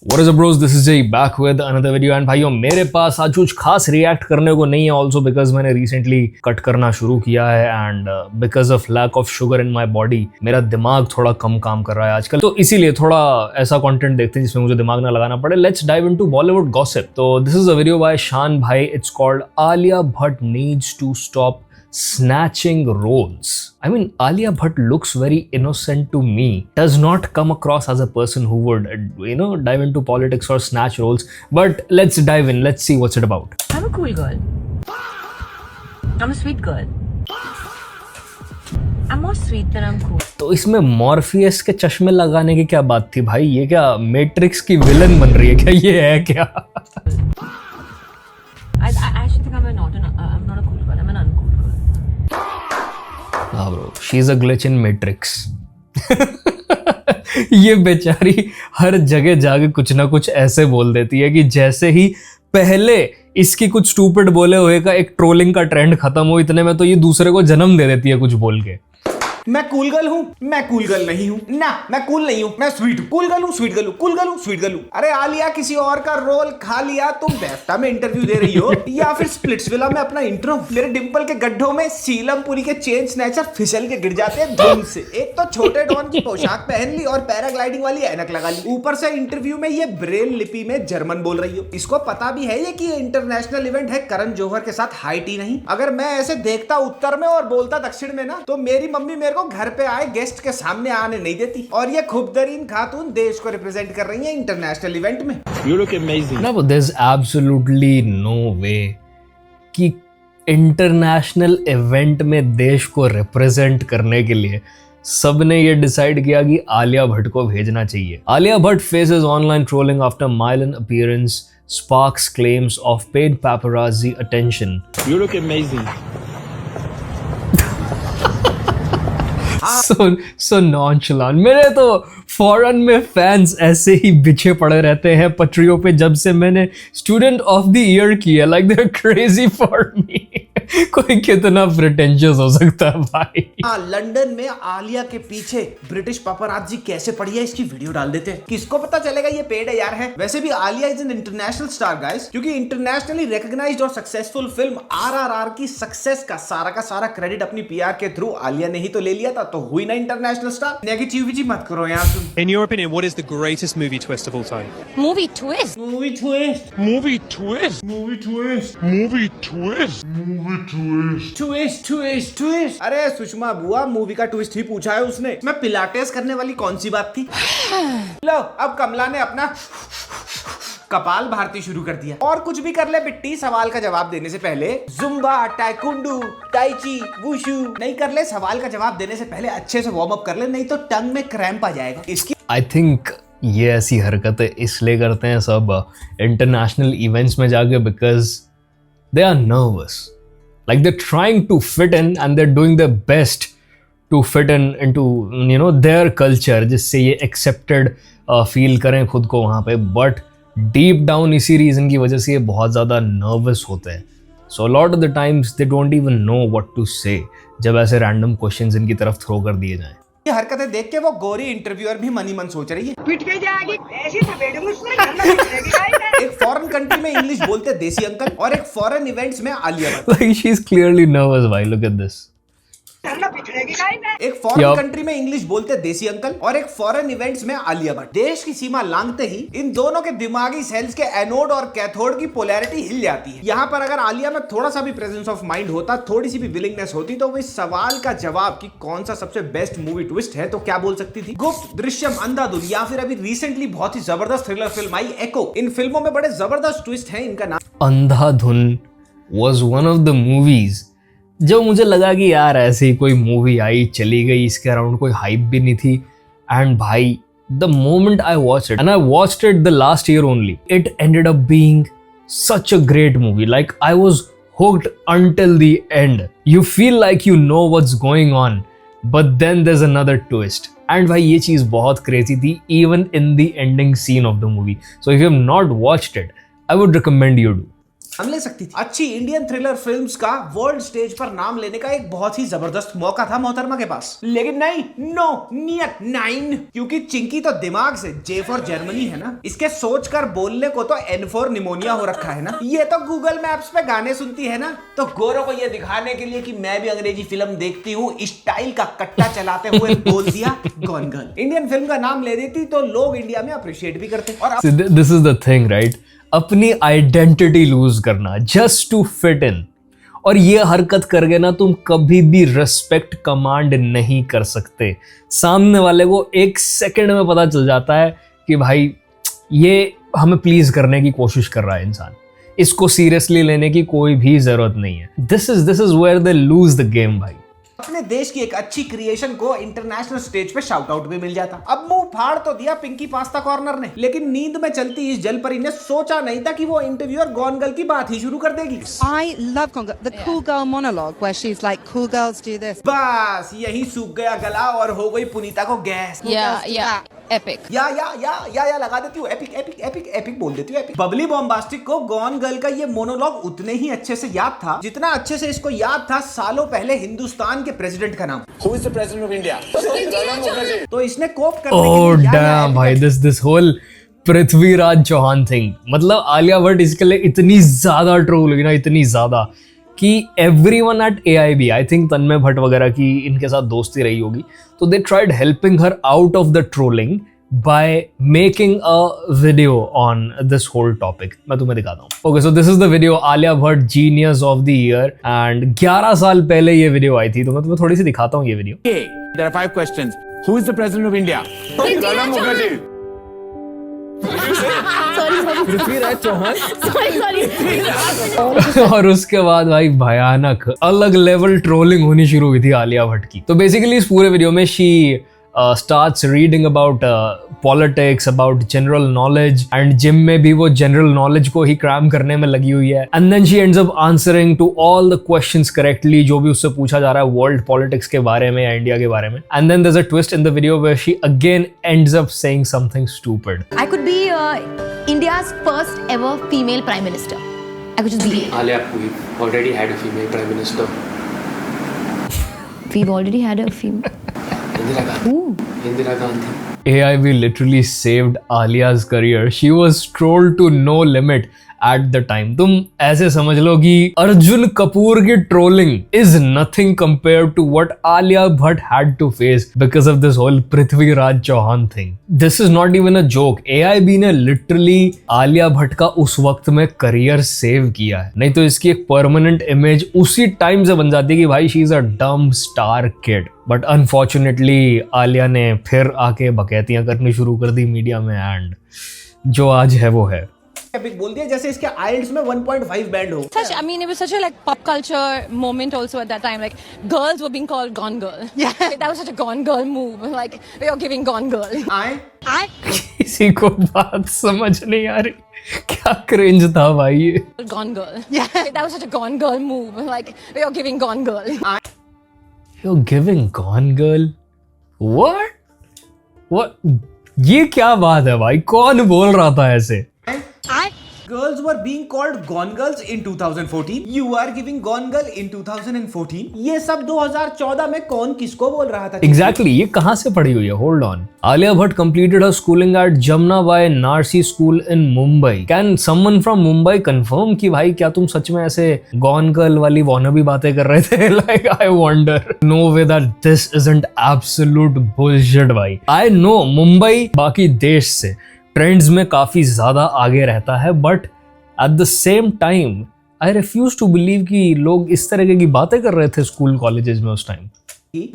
What is up bros, this is Jay back with another video and भाइयों मेरे पास आज कुछ खास रिएक्ट करने को नहीं है ऑल्सो बिकॉज मैंने रिसेंटली कट करना शुरू किया है and because of lack of sugar in my body मेरा दिमाग थोड़ा कम काम कर रहा है आजकल, तो इसीलिए थोड़ा ऐसा कंटेंट देखते हैं जिसमें मुझे दिमाग ना लगाना पड़े. Let's dive into Bollywood gossip. तो this is a video by Shan भाई. It's called Alia Bhatt needs to stop snatching roles. I mean, Alia Bhatt looks very innocent to me. Does not come across as a person who would, dive into politics or snatch roles. But let's dive in. Let's see what's it about. I'm a cool girl. I'm a sweet girl. I'm more sweet than I'm cool. तो इसमें Morpheus के चश्मे लगाने की क्या बात थी भाई? ये क्या मैट्रिक्स की विलन बन रही है क्या? ये है क्या? I actually think I'm not a cool girl. I'm an uncool girl. हाँ bro, she is a glitch in matrix. ये बेचारी हर जगह जाके कुछ ना कुछ ऐसे बोल देती है कि जैसे ही पहले इसकी कुछ स्टूपिड बोले हुए का एक ट्रोलिंग का ट्रेंड खत्म हो, इतने में तो ये दूसरे को जन्म दे देती है कुछ बोल के. मैं कूल गर्ल हूँ, मैं कूल गर्ल नहीं हूँ ना, मैं कूल नहीं हूँ, मैं स्वीट हूँ. कूल गर्ल हूँ, स्वीट गर्ल हूँ, कूल गर्ल हूँ, स्वीट गर्ल हूँ. अरे आलिया, किसी और का रोल खा लिया, तुम बेफ्टा में इंटरव्यू दे रही हो या फिर स्प्लिट्सविला में अपना इंट्रो. मेरे डिंपल के गड्ढों में सीलमपुरी के चेन स्नैचर फिसल के गिर जाते हैं धूम से. एक तो छोटे डॉन की पोशाक पहन ली और पैराग्लाइडिंग वाली ऐनक लगा ली, ऊपर से इंटरव्यू में ये ब्रेल लिपि में जर्मन बोल रही हो. इसको पता भी है ये कि इंटरनेशनल इवेंट है, करण जौहर के साथ हाइट ही नहीं. अगर मैं ऐसे देखता उत्तर में और बोलता दक्षिण में ना, तो मेरी मम्मी मेरे को घर पे आए गेस्ट के सामने आने नहीं देती. और ये खूबतरीन खातून देश को रिप्रेजेंट कर रही है इंटरनेशनल इवेंट में. You look amazing. No, but there's absolutely no way कि इंटरनेशनल इवेंट में देश को रिप्रेजेंट करने के लिए सबने ये डिसाइड किया कि आलिया भट्ट को भेजना चाहिए. Alia Bhatt faces online trolling after Milan appearance, sparks claims of paid paparazzi attention. You look amazing. So nonchalant. मेरे तो फॉरेन में फैंस ऐसे ही बिछे पड़े रहते हैं पटरियों पे जब से मैंने स्टूडेंट ऑफ द ईयर किया. Like they are crazy for me. कोई कितना प्रिटेंशियस हो सकता है भाई. हाँ, लंदन में आलिया के पीछे ब्रिटिश पापराजी कैसे पड़ी है इसकी वीडियो डाल देते हैं. किसको पता चलेगा ये पेड है यार है. वैसे भी Alia is an international star guys, क्योंकि इंटरनेशनली रिकॉग्नाइज्ड और सक्सेसफुल फिल्म आरआरआर की सक्सेस का सारा क्रेडिट अपनी पीआर के थ्रू आलिया ने ही तो ले लिया था. तो हुई ना इंटरनेशनल स्टार. नेगेटिविटी मत करो यार तुम. In your opinion, what is the greatest movie twist of all time? Movie twist. Movie twist, Movie twist? Movie twist, Movie twist? Twist. अरे सुषमा बुआ, मूवी का ट्विस्ट ही पूछा है उसने. मैं पिलाटेस करने वाली कौन सी बात थी. लो, अब कमला ने अपना कपाल भारती शुरू कर दिया. और कुछ भी कर ले बिट्टी, सवाल का जवाब देने से पहले जुम्बा, टाइकुंडू, टाइची, वुशु नहीं कर ले. सवाल का जवाब देने से पहले अच्छे से वार्म अप कर ले, नहीं तो टंग में क्रैम्प आ जाएगा. इसकी आई थिंक ये ऐसी हरकतें इसलिए करते हैं सब इंटरनेशनल इवेंट्स में जाके because they are nervous. Like they trying to fit in and they doing the best to fit in into their culture, जिससे ये एक्सेप्टेड फील करें खुद को वहाँ पे. बट डीप डाउन इसी रीजन की वजह से ये बहुत ज़्यादा नर्वस होते हैं. So lot of the times they don't even know what to say जब ऐसे रैंडम क्वेश्चंस इनकी तरफ थ्रो कर दिए जाएं. ये हरकतें देख के वो गोरी इंटरव्यूअर भी मनी मन सोच रही है. पिट के जाएगी ऐसी थपेड़ूंगी उसमें करना पिटेगी गाइस. एक फॉरेन कंट्री में इंग्लिश बोलते देसी अंकल और एक फॉरेन इवेंट्स में Alia Bhatt. Like she's clearly nervous भाई. Look at this. करना पिटेगी गाइस. एक फॉरेन Yup. कंट्री में इंग्लिश बोलते देसी अंकल और एक फॉरेन इवेंट्स में आलिया भट्ट. देश की सीमा लांघते ही इन दोनों के दिमागी सेल्स के एनोड और कैथोड की पोलैरिटी हिल जाती है. यहाँ पर अगर आलिया में थोड़ा सा भी प्रेजेंस ऑफ माइंड होता, थोड़ी सी भी विलिंगनेस होती, तो वो इस सवाल का जवाब कि कौन सा सबसे बेस्ट मूवी ट्विस्ट है तो क्या बोल सकती थी. गुप्त, दृश्यम, अंधाधुन या फिर अभी रिसेंटली बहुत ही जबरदस्त थ्रिलर फिल्म आई एको. इन फिल्मों में बड़े जबरदस्त ट्विस्ट हैं. इनका नाम अंधाधुन was one of the movies जो मुझे लगा कि यार ऐसे ही कोई मूवी आई चली गई, इसके अराउंड कोई हाइप भी नहीं थी. एंड भाई the moment I watch it, and I watched it the last year only, it ended up being such a great movie. Like I was hooked until the end. You feel like you know what's going on, but then there's another twist. And भाई ये चीज़ बहुत crazy थी even in the ending scene of the movie. So if you have not watched it, I would recommend you do. हम ले सकती थी। अच्छी Indian thriller films का वर्ल्ड स्टेज पर नाम लेने का एक बहुत ही जबरदस्त मौका था मोहतरमा के पास, लेकिन नहीं, नो नियत नाइन, क्योंकि चिंकी तो दिमाग से जे फॉर जर्मनी है ना, इसके सोच कर बोलने को तो एन फॉर निमोनिया हो रखा है ना। ये तो गूगल मैप्स पे गाने सुनती है ना, तो गोरो को ये दिखाने के लिए कि मैं भी अंग्रेजी फिल्म देखती हूँ, स्टाइल का कट्टा चलाते हुए बोल दिया गॉन गर्ल। इंडियन फिल्म का नाम ले देती तो लोग इंडिया में अप्रिशिएट भी करते। और this is the thing right, अपनी आइडेंटिटी लूज करना जस्ट टू फिट इन, और ये हरकत करके ना तुम कभी भी रिस्पेक्ट कमांड नहीं कर सकते। सामने वाले को एक सेकंड में पता चल जाता है कि भाई ये हमें प्लीज करने की कोशिश कर रहा है इंसान, इसको सीरियसली लेने की कोई भी जरूरत नहीं है। This is where they lose the game भाई। अपने देश की एक अच्छी क्रिएशन को इंटरनेशनल स्टेज पे शाउट आउट भी मिल जाता। अब मुंह फाड़ तो दिया पिंकी पास्ता कॉर्नर ने, लेकिन नींद में चलती इस जलपरी ने सोचा नहीं था कि वो इंटरव्यूअर गॉन गर्ल की बात ही शुरू कर देगी। I love Gone Girl. The cool girl monologue where she's like, cool girls do this. बस यही सूख गया गला और हो गई पुनीता को गैस। Yeah, epic. या लगा देती हूँ, एपिक बोल देती हूँ, एपिक। बबली बॉम्बास्टिक को गॉन गर्ल का ये मोनोलॉग उतने ही अच्छे से याद था जितना अच्छे से इसको याद था सालों पहले हिंदुस्तान के प्रेसिडेंट का नाम। Who is the president of India? तो इसने कोप करने ओह के लिए डैम भाई, this whole Prithviraj Chauhan thing, मतलब आलिया भट्ट इसके लिए इतनी ज्यादा ट्रोल हुई ना, इतनी ज्यादा कि everyone at AIB, I think Tanmay Bhatt वगैरह की इनके साथ दोस्ती रही होगी, तो they tried helping her out of the trolling by making a video on this whole topic. मैं तुम्हें दिखाता हूँ। Okay, so this is the video Alia Bhatt Genius of the Year, and 11 साल पहले ये वीडियो आई थी, तो मैं तुम्हें थोड़ी सी दिखाता हूँ ये video. Okay, there are 5 questions. Who is the president of India? Pranab Mukherjee. Prithviraj Chauhan. और उसके बाद भाई भयानक अलग लेवल ट्रोलिंग होनी शुरू हुई थी आलिया भट्ट की। तो बेसिकली इस पूरे वीडियो में she starts reading about politics, about general knowledge, and gym में भी वो general knowledge को ही cram करने में लगी हुई है, and then she ends up answering to all the questions correctly जो भी उससे पूछा जा रहा है world politics के बारे में या इंडिया के बारे में, and then there's a twist in the video where she again ends up saying something stupid. I could be India's first ever female prime minister. I could just be. Alia, we've already had a female prime minister. We've already had a female. Indira Gandhi. AIB literally saved Alia's career. She was trolled to no limit at the time. तुम ऐसे समझ लो कि अर्जुन कपूर की trolling is nothing compared to what Alia Bhatt had to face because of this whole Prithviraj Chauhan thing. This is not even a joke. AIB ने literally Alia Bhatt का उस वक्त में करियर सेव किया है, नहीं तो इसकी एक परमानेंट इमेज उसी टाइम से बन जाती है कि भाई शी इज अ डम star kid. But unfortunately Alia ने फिर आके बकैतियां करनी शुरू कर दी मीडिया में, एंड जो आज है वो है। एपिक बोल दिया जैसे इसके आइल्स में 1.5 बैंड हो। I mean, it was such a like pop culture moment also at that time. Like girls were being called Gone Girl. Yeah, that was such a Gone Girl move. Like we are giving Gone Girl. किसी को बात समझ नहीं आ रही, क्या cringe था भाई ये। Gone Girl. Yeah, that was such a Gone Girl move. Like we are giving Gone Girl. You're giving Gone Girl? What? ये क्या बात है भाई, कौन बोल रहा था ऐसे? Girls were being called Gone Girls in 2014. You are giving Gone Girl in 2014. ये सब 2014 में कौन किसको बोल रहा था? Exactly, ये कहाँ से पढ़ी हुई है? Hold on. Alia Bhatt completed her schooling at Jamna Bai Narsi School in Mumbai. Can someone from Mumbai confirm कि भाई क्या तुम सच में ऐसे Gone Girl वाली wannabe बातें कर रहे थे? Like I wonder. No way that this isn't absolute bullshit भाई. I know Mumbai बाकी देश से ट्रेंड्स में काफी ज्यादा आगे रहता है, but at the same time I refuse to believe कि लोग इस तरह की बातें कर रहे थे स्कूल कॉलेजेस में उस टाइम।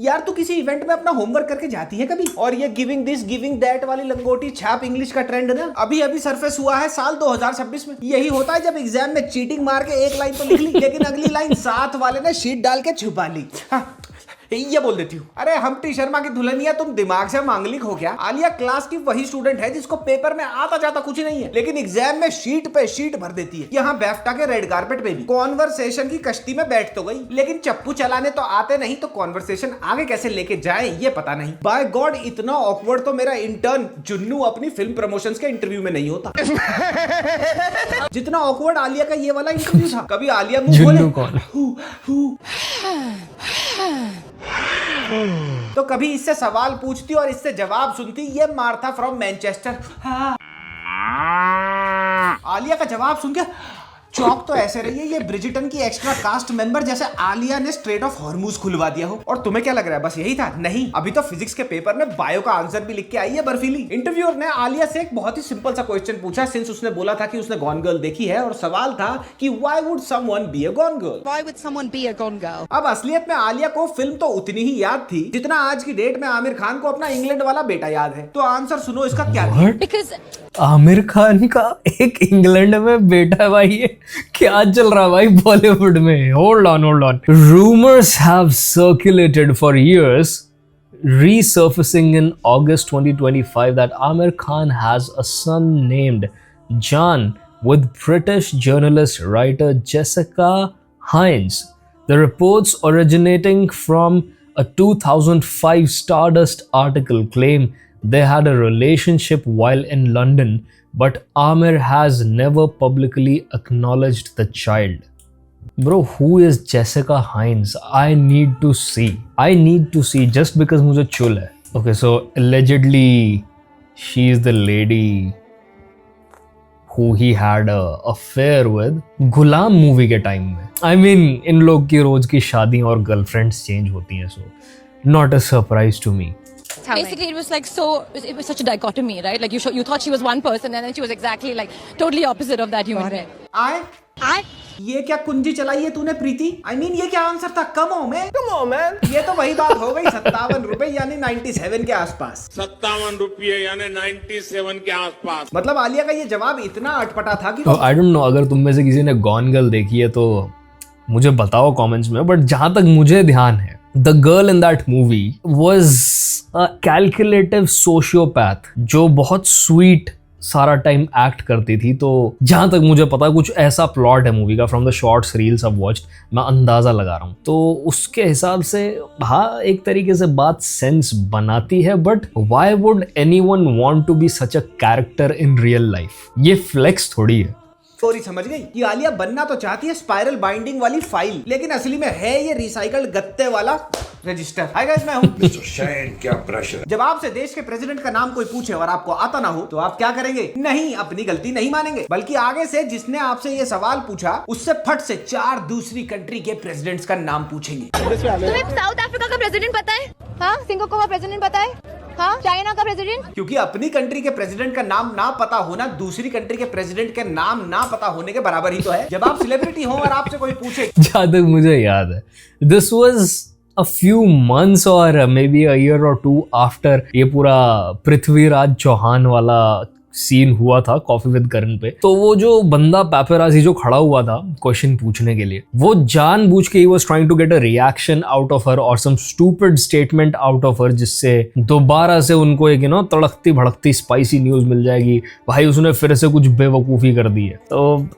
यार तू किसी इवेंट में अपना होमवर्क करके जाती है कभी? और ये गिविंग दिस गिविंग दैट वाली लंगोटी छाप इंग्लिश का ट्रेंड ना अभी सरफेस हुआ है साल 2026 में। यही होता है जब एग्जाम में चीटिंग मार के एक लाइन तो लिख ली, लेकिन अगली लाइन साथ वाले ने शीट डाल के छुपा ली। ये बोल देती हूँ। अरे हम्प्टी शर्मा की दुल्हनिया, तुम दिमाग से मांगलिक हो क्या? आलिया क्लास की वही स्टूडेंट है जिसको पेपर में आता जाता कुछ नहीं है, लेकिन एग्जाम में शीट पे शीट भर देती है। यहाँ बैफ्टा के रेड कारपेट पे भी कॉन्वर्सेशन की कश्ती में बैठ तो गई, लेकिन चप्पू चलाने तो आते नहीं, तो कॉन्वर्सेशन आगे कैसे लेके जाए ये पता नहीं। बाय गॉड, इतना ऑकवर्ड तो मेरा इंटर्न जुन्नू अपनी फिल्म प्रमोशंस के इंटरव्यू में नहीं होता जितना ऑकवर्ड आलिया का ये वाला इंटरव्यू था। कभी आलिया मुंह खोले तो कभी इससे सवाल पूछती और इससे जवाब सुनती। ये मार्था फ्रॉम मैनचेस्टर। आलिया का जवाब सुन के चौक तो ऐसे रही है ये ब्रिजिटन की एक्स्ट्रा कास्ट मेंबर, जैसे आलिया ने स्ट्रेट ऑफ हॉर्मूज खुलवा दिया हो। और तुम्हें क्या लग रहा है बस यही था? नहीं, अभी तो फिजिक्स के पेपर में बायो का आंसर भी लिख के आई है बर्फीली। इंटरव्यूअर ने आलिया से एक बहुत ही सिंपल सा क्वेश्चन पूछा, सिंस उसने बोला था कि उसने गॉन गर्ल देखी है, और सवाल था कि why would someone be a gone girl? Why would someone be a gone girl? अब असलियत में आलिया को फिल्म तो उतनी ही याद थी जितना आज की डेट में आमिर खान को अपना इंग्लैंड वाला बेटा याद है। तो आंसर सुनो इसका क्या था। Because आमिर खान का एक इंग्लैंड में बेटा है भाई, ये क्या चल रहा है भाई बॉलीवुड में? Hold on. Rumours have circulated for years, resurfacing in August 2025, that Amir Khan has a son named John with British journalist writer Jessica Hines. The reports originating from a 2005 Stardust article claim they had a relationship while in London, but Amir has never publicly acknowledged the child. Bro, who is Jessica Hines? I need to see just because मुझे चुल है. Okay, so allegedly she is the lady who he had a affair with Ghulam movie के time में. I mean, इन लोग की रोज की शादी और गर्लफ्रेंड्स चेंज होती हैं, so not a surprise to me. basically it was like it was such a dichotomy, right? Like you thought she was one person and then she was exactly like totally opposite of that human being. आए ये क्या कुंजी चलाई है तूने प्रीति? I mean, ये क्या answer था? कम मैन, ये तो वही बात हो गई। 57 रुपए यानी 97 के आसपास। 57 रुपये यानी 97 के आसपास। मतलब आलिया का ये जवाब इतना अटपटा था कि आई डोंट नो, अगर तुम में से किसी ने गॉन गर्ल देखी है तो मुझे बताओ कमेंट्स में, बट जहां तक मुझे ध्यान है, the girl in that movie was a calculative sociopath जो बहुत स्वीट सारा टाइम एक्ट करती थी। तो जहां तक मुझे पता कुछ ऐसा प्लॉट है मूवी का, from the shorts reels I watched, मैं अंदाजा लगा रहा हूं। तो उसके हिसाब से हाँ, एक तरीके से बात सेंस बनाती है, but why would anyone want to be such a character in real life? ये फ्लेक्स थोड़ी है। स्टोरी समझ गई कि आलिया बनना तो चाहती है स्पाइरल बाइंडिंग वाली फाइल, लेकिन असली में है ये रिसाइकल्ड गत्ते वाला रजिस्टर। हाय गाइस, मैं हूं शैन, क्या प्रेशर। जब आपसे देश के प्रेसिडेंट का नाम कोई पूछे और आपको आता ना हो तो आप क्या करेंगे? नहीं, अपनी गलती नहीं मानेंगे, बल्कि आगे से जिसने आपसे ये सवाल पूछा उससे फट से 4 दूसरी कंट्री के प्रेसिडेंट्स का नाम पूछेंगे। तुम्हें साउथ अफ्रीका का प्रेसिडेंट पता है? हाँ, सिंगापुर का प्रेसिडेंट पता है? हाँ, चाइना का प्रेसिडेंट? क्योंकि अपनी कंट्री के प्रेसिडेंट का नाम ना पता होना दूसरी कंट्री के प्रेसिडेंट के नाम ना पता होने के बराबर ही तो है। जब आप सेलिब्रिटी हो और आपसे कोई पूछे, जहां तक मुझे याद है, this was a few months or maybe a year or two after ये पूरा पृथ्वीराज चौहान वाला सीन हुआ था कॉफी विद करण पे। तो वो जो बंदा पेपराजी जो खड़ा हुआ था क्वेश्चन पूछने के लिए, वो जानबूझ के ही was trying to get a reaction out of her और some stupid statement out of her, जिससे दोबारा से उनको एक तड़कती भड़कती स्पाइसी न्यूज मिल जाएगी। भाई उसने फिर से कुछ बेवकूफ़ी कर दी है। तो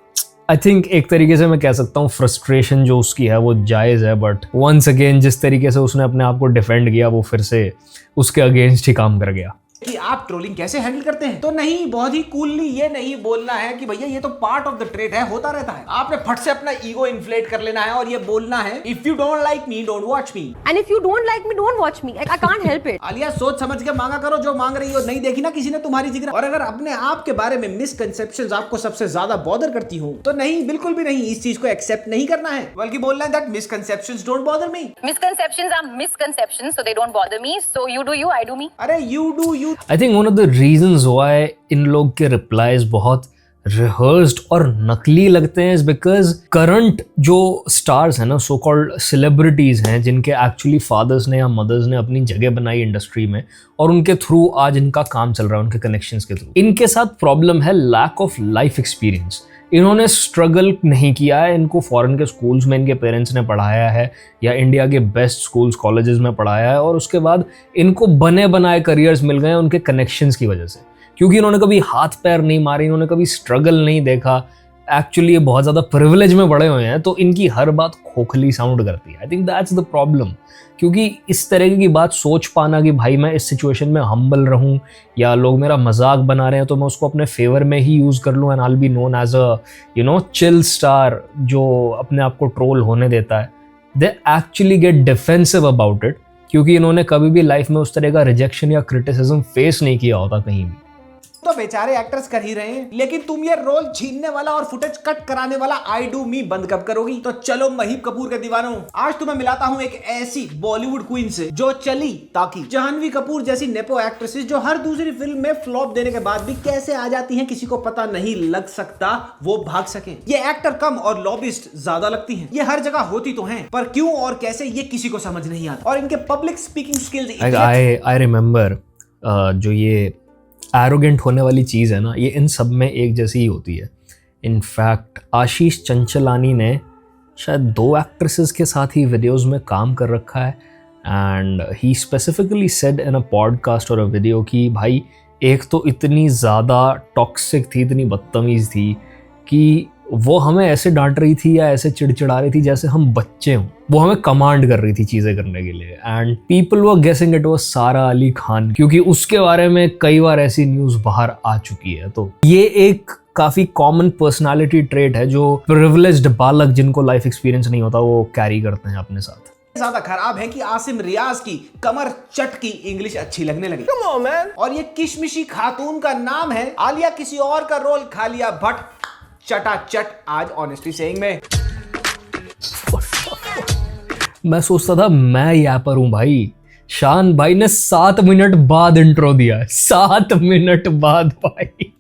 आई थिंक एक तरीके से मैं कह सकता हूँ फ्रस्ट्रेशन जो उसकी है वो जायज़ है, बट वंस अगेन जिस तरीके से उसने अपने आप को डिफेंड किया वो फिर से उसके अगेंस्ट ही काम कर गया। कि आप ट्रोलिंग कैसे हैंडल करते हैं? तो नहीं, बहुत ही कूलली ये नहीं बोलना है कि भैया ये तो पार्ट ऑफ द ट्रेड है, होता रहता है। आपने फट से अपना ईगो इन्फ्लेट कर लेना है और ये बोलना है, if you don't like me don't watch me, And if you don't like me, don't watch me. Like, I can't help it. Alia सोच समझ के मांगा करो, जो मांग रही हो नहीं देखी ना किसी ने तुम्हारी जिगर। और अगर अपने आप के बारे में मिसकंसेप्शंस आपको सबसे ज्यादा बॉदर करती हो तो नहीं, बिल्कुल भी नहीं, इस चीज को एक्सेप्ट नहीं करना है, बल्कि बोलना है that misconceptions don't bother me. Misconceptions are misconceptions, so they don't bother me. So you do you, I do me. अरे you do you। I think one of the reasons why in लोग के replies बहुत rehearsed और नकली लगते हैं is because current जो stars हैं ना, सो कॉल्ड सेलिब्रिटीज हैं, जिनके एक्चुअली फादर्स ने या मदर्स ने अपनी जगह बनाई इंडस्ट्री में और उनके थ्रू आज इनका काम चल रहा है, उनके कनेक्शंस के थ्रू, इनके साथ प्रॉब्लम है लैक ऑफ लाइफ एक्सपीरियंस। इन्होंने स्ट्रगल नहीं किया है, इनको फॉरेन के स्कूल्स में इनके पेरेंट्स ने पढ़ाया है या इंडिया के बेस्ट स्कूल्स कॉलेजेस में पढ़ाया है, और उसके बाद इनको बने बनाए करियर्स मिल गए हैं उनके कनेक्शंस की वजह से, क्योंकि इन्होंने कभी हाथ पैर नहीं मारे, इन्होंने कभी स्ट्रगल नहीं देखा। एक्चुअली ये बहुत ज़्यादा प्रिविलेज में बड़े हुए हैं, तो इनकी हर बात खोखली साउंड करती है। I think that's the problem, क्योंकि इस तरह की बात सोच पाना कि भाई मैं इस सिचुएशन में हम्बल रहूं या लोग मेरा मजाक बना रहे हैं तो मैं उसको अपने फेवर में ही यूज़ कर लूँ and I will be known as a chill star जो अपने आप को ट्रोल होने देता है, they actually get defensive about it, क्योंकि इन्होंने कभी भी लाइफ में उस तरह का रिजेक्शन या क्रिटिसिज्म फेस नहीं किया होता कहीं भी। तो बेचारे एक्टर्स कर ही रहे हैं, लेकिन तुम ये रोल छीनने वाला और फुटेज कट कराने वाला आई डू मी बंद कब करोगी? तो चलो महीप कपूर के दीवानों, आज तुम्हें मिलाता हूं एक ऐसी बॉलीवुड क्वीन से जो चली ताकि जाह्नवी कपूर जैसी नेपो एक्ट्रेसेस जो हर दूसरी फिल्म में फ्लॉप देने के बाद भी कैसे आ जाती हैं किसी को पता नहीं लग सकता, वो भाग सके। ये एक्टर कम और लॉबिस्ट ज्यादा लगती हैं। ये हर जगह होती तो हैं, पर क्यों और कैसे ये किसी को समझ नहीं आता। और इनके public speaking skills I remember जो ये एरोगेंट होने वाली चीज़ है ना, ये इन सब में एक जैसी ही होती है। इनफैक्ट आशीष चंचलानी ने शायद 2 एक्ट्रेसेस के साथ ही वीडियोस में काम कर रखा है, and he specifically said in a podcast और अ वीडियो कि भाई एक तो इतनी ज़्यादा टॉक्सिक थी, इतनी बदतमीज़ थी कि वो हमें ऐसे डांट रही थी या ऐसे चिड़चिड़ा रही थी जैसे हम बच्चे हों। वो हमें कमांड कर रही थी चीज़ें करने के लिए, एंड पीपल वर गेसिंग इट वाज सारा अली खान, क्योंकि उसके बारे में कई बार ऐसी न्यूज़ बाहर आ चुकी है। तो ये एक काफ़ी कॉमन पर्सनालिटी ट्रेट है जो प्रिविलेज्ड बालक जिनको लाइफ एक्सपीरियंस नहीं होता वो कैरी करते हैं अपने साथ। ज्यादा खराब है कि आसिम रियाज की कमर चट की इंग्लिश अच्छी लगने लगी। Come on, man. और ये किशमिशी खातून का नाम है आलिया किसी और का रोल खा लिया बट चटाचट आज ऑनेस्टली सेइंग में। मैं सोचता था मैं यहाँ पर हूँ भाई, शान भाई ने 7 मिनट बाद इंट्रो दिया है, 7 मिनट बाद भाई।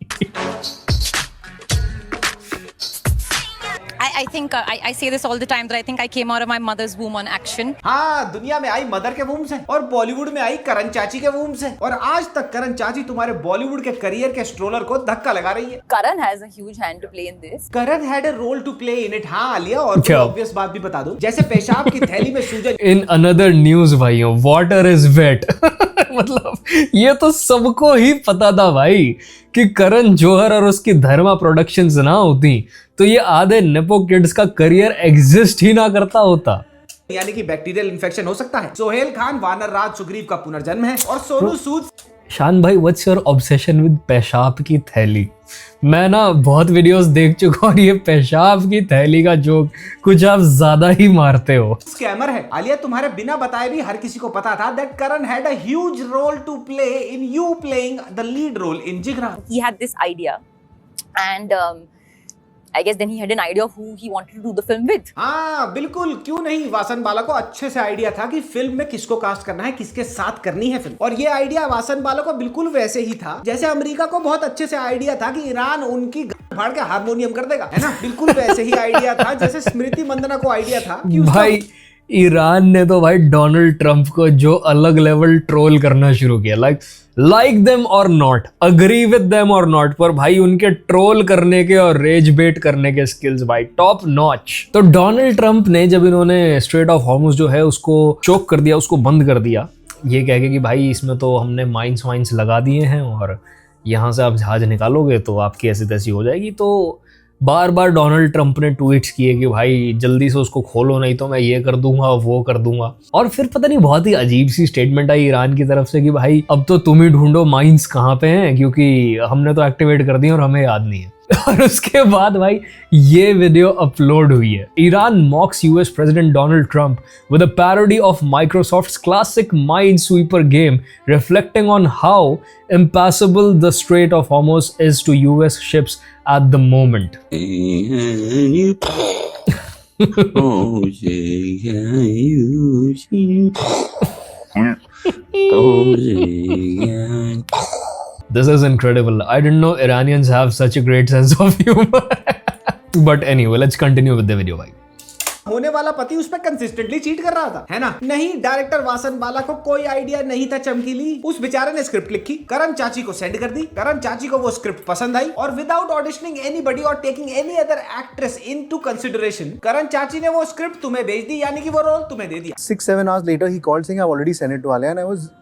I think I say this all the time that I think I came out of my mother's womb on action. हाँ, दुनिया में आई मदर के वूम से और बॉलीवुड में आई करण चाची के वूम से, और आज तक करण चाची तुम्हारे बॉलीवुड के करियर के स्ट्रोलर को धक्का लगा रही है। Karan has a huge hand to play in this. Karan had a role to play in it. हाँ आलिया, और ऑब्वियस बात भी बता दो, जैसे पेशाब की थैली में सूजन। इन अनदर न्यूज भाइयों, वाटर इज वेट। मतलब ये तो सबको ही पता था भाई कि करण जौहर और उसकी धर्मा प्रोडक्शंस ना होती तो ये आधे नेपो किड्स का करियर एग्जिस्ट ही ना करता होता। यानी कि बैक्टीरियल इन्फेक्शन हो सकता है। सोहेल खान वानर राज सुग्रीव का पुनर्जन्म है, और सोनू सूद। शान भाई, व्हाट्स योर ऑब्सेशन विद पेशाब की थैली? मैं ना बहुत वीडियोस देख चुका हूँ, ये पेशाब की थैली का जोक कुछ आप ज्यादा ही मारते हो। स्कैमर है आलिया, तुम्हारे बिना बताए भी हर किसी को पता था that Karan had a huge role to play in you playing the lead role in Jigra. He had this idea, and I guess then he had an idea of who he wanted to do the film with. हाँ बिल्कुल, क्यों नहीं। वासन बाला को अच्छे से idea था कि film में किसको कास्ट करना है, किसके साथ करनी है फिल्म, और ये आइडिया वासन बाला को बिल्कुल वैसे ही था जैसे अमेरिका को बहुत अच्छे से आइडिया था कि ईरान उनकी फाड़ के हारमोनियम कर देगा, है ना। बिल्कुल वैसे ही आइडिया था जैसे स्मृति मंदना को आइडिया था कि भाई ईरान ने तो भाई डोनाल्ड ट्रंप को जो अलग लेवल ट्रोल करना शुरू किया, लाइक देम और नॉट, अग्री विद देम और नॉट, पर भाई उनके ट्रोल करने के और रेज बेट करने के स्किल्स भाई टॉप नॉच। तो डोनाल्ड ट्रंप ने जब इन्होंने स्ट्रेट ऑफ हॉर्मुज जो है उसको चोक कर दिया, उसको बंद कर दिया, ये कह के कि भाई इसमें तो हमने माइंस वाइंस लगा दिए हैं और यहाँ से आप जहाज निकालोगे तो आपकी ऐसी तैसी हो जाएगी, तो बार बार डोनाल्ड ट्रंप ने ट्वीट्स किए कि भाई जल्दी से उसको खोलो नहीं तो मैं ये कर दूंगा वो कर दूंगा। और फिर पता नहीं बहुत ही अजीब सी स्टेटमेंट आई ईरान की तरफ से कि भाई अब तो तुम ही ढूंढो माइंस कहाँ पे हैं, क्योंकि हमने तो एक्टिवेट कर दी और हमें याद नहीं है। और उसके बाद भाई ये वीडियो अपलोड हुई है। Iran mocks US president Donald Trump with a parody of Microsoft's classic minesweeper game, reflecting on how impassable the Strait of Hormuz is to US ships at the moment. This is incredible. I didn't know Iranians have such a great sense of humor. But anyway, let's continue with the video, bhai. होने वाला पति उस पर consistently cheat कर रहा था, है ना? नहीं, डायरेक्टर वासन बाला को कोई आइडिया नहीं था चमकीली। उस बेचारे ने स्क्रिप्ट लिखी, करण चाची को सेंड कर दी, करण चाची को वो स्क्रिप्ट पसंद आई और विदाउट ऑडिशनिंग एनीबॉडी और taking any other actress into consideration Karan चाची ने वो स्क्रिप्ट तुम्हें भेज दी, यानी कि वो रोल तुम्हें दे दिया। 6-7 hours later he called saying I've already sent it to Alia and I was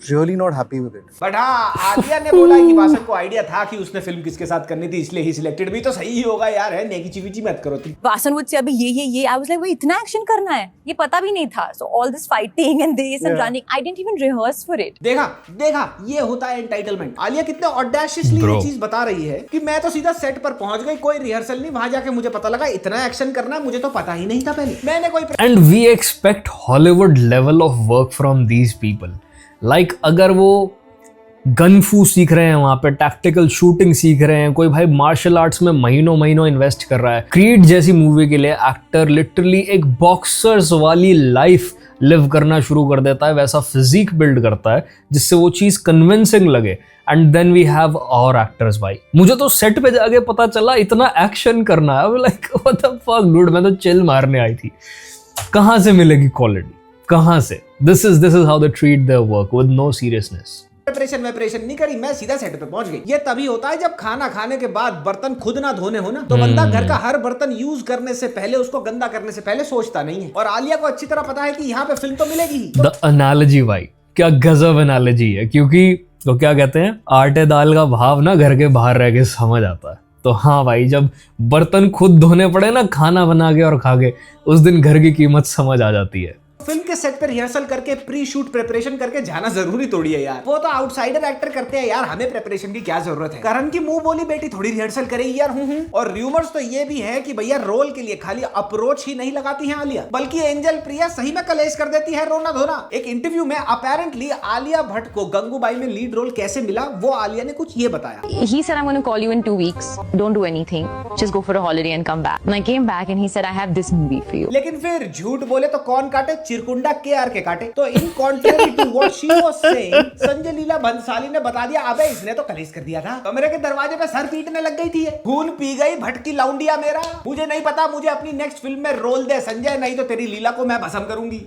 really not happy with it. But हाँ, आलिया ने बोला कि वासन को आइडिया था कि उसने फिल्म किसके साथ करनी थी, इसलिए ही सिलेक्टेड भी तो सही ही होगा यार, है नेकी चिविची मत करो तुम। वासन would say अभी ये आई वाज लाइक भाई इतना एक्शन करना है, ये पता भी नहीं था। So all this fighting and this and running, I didn't even rehearse for it. देखा ये होता है एंटाइटलमेंट। आलिया कितने ऑडेशियसली ये चीज बता रही है कि मैं तो सीधा सेट पर पहुंच गई, कोई रिहर्सल नहीं, वहां जाके मुझे पता लगा इतना एक्शन करना है, मुझे तो पता ही नहीं था पहले, मैंने कोई। And we expect Hollywood level of work from these people. Like अगर वो गन फू सीख रहे हैं, वहां पे टैक्टिकल शूटिंग सीख रहे हैं, कोई भाई मार्शल आर्ट्स में महीनों इन्वेस्ट कर रहा है, क्रीड जैसी मूवी के लिए एक्टर लिटरली एक बॉक्सर्स वाली लाइफ लिव करना शुरू कर देता है, वैसा फिजिक बिल्ड करता है जिससे वो चीज कन्विंसिंग लगे। And then we have our actors. भाई मुझे तो सेट पे जाके पता चला इतना एक्शन करना है, like what the fuck dude, मैं तो चिल मारने आई थी। कहां से मिलेगी क्वालिटी, कहां से? This is how they treat their work, with no seriousness. Preparation नहीं करी, मैं सीधा सेट पे पहुंच गई। ये तभी होता है जब खाना खाने के बाद बर्तन खुद ना धोने हो ना, तो बंदा घर का हर बर्तन यूज करने से पहले, उसको गंदा करने से पहले सोचता नहीं है। और आलिया को अच्छी तरह पता है कि यहाँ पे फिल्म तो मिलेगी ही। द एनालॉजी भाई क्या गजब एनालॉजी है, क्योंकि तो क्या कहते हैं, आटे दाल का भाव ना घर के बाहर रह के समझ आता है। तो हाँ भाई, जब बर्तन खुद धोने पड़े ना खाना बना के और खा के, उस दिन घर की कीमत समझ आ जाती है। फिल्म के सेट पे रिहर्सल करके प्री शूट प्रिपरेशन करके जाना जरूरी थोड़ी है यार, वो तो आउटसाइडर एक्टर करते हैं यार, हमें प्रिपरेशन की क्या जरूरत है? करण की मुंह बोली बेटी थोड़ी रिहर्सल करेगी यार। और रूमर्स तो ये भी है कि भैया रोल के लिए खाली अप्रोच ही नहीं लगाती है आलिया, बल्कि एंजल प्रिया सही में कलेश कर देती है रोना धोना। एक इंटरव्यू में अपेरेंटली आलिया भट्ट को गंगूबाई में लीड रोल कैसे मिला, वो आलिया ने कुछ ये बताया। He said, I'm going to call you in 2 weeks. Don't do anything. Just go for a holiday and come back. And I came back and he said, I have this movie for you. लेकिन फिर झूठ बोले तो कौन काटे, Chirkunda KR के काटे। तो in contrary to what she was saying, Sanjay Leela Bhansali ने बता दिया, अबे इसने तो कलेश कर दिया था, कमरे के दरवाजे पे सर पीटने लग गई थी, खून पी गई भटकी लौंडिया मेरा, मुझे नहीं पता, मुझे अपनी नेक्स्ट फिल्म में रोल दे संजय, नहीं तो तेरी लीला को मैं भस्म करूंगी।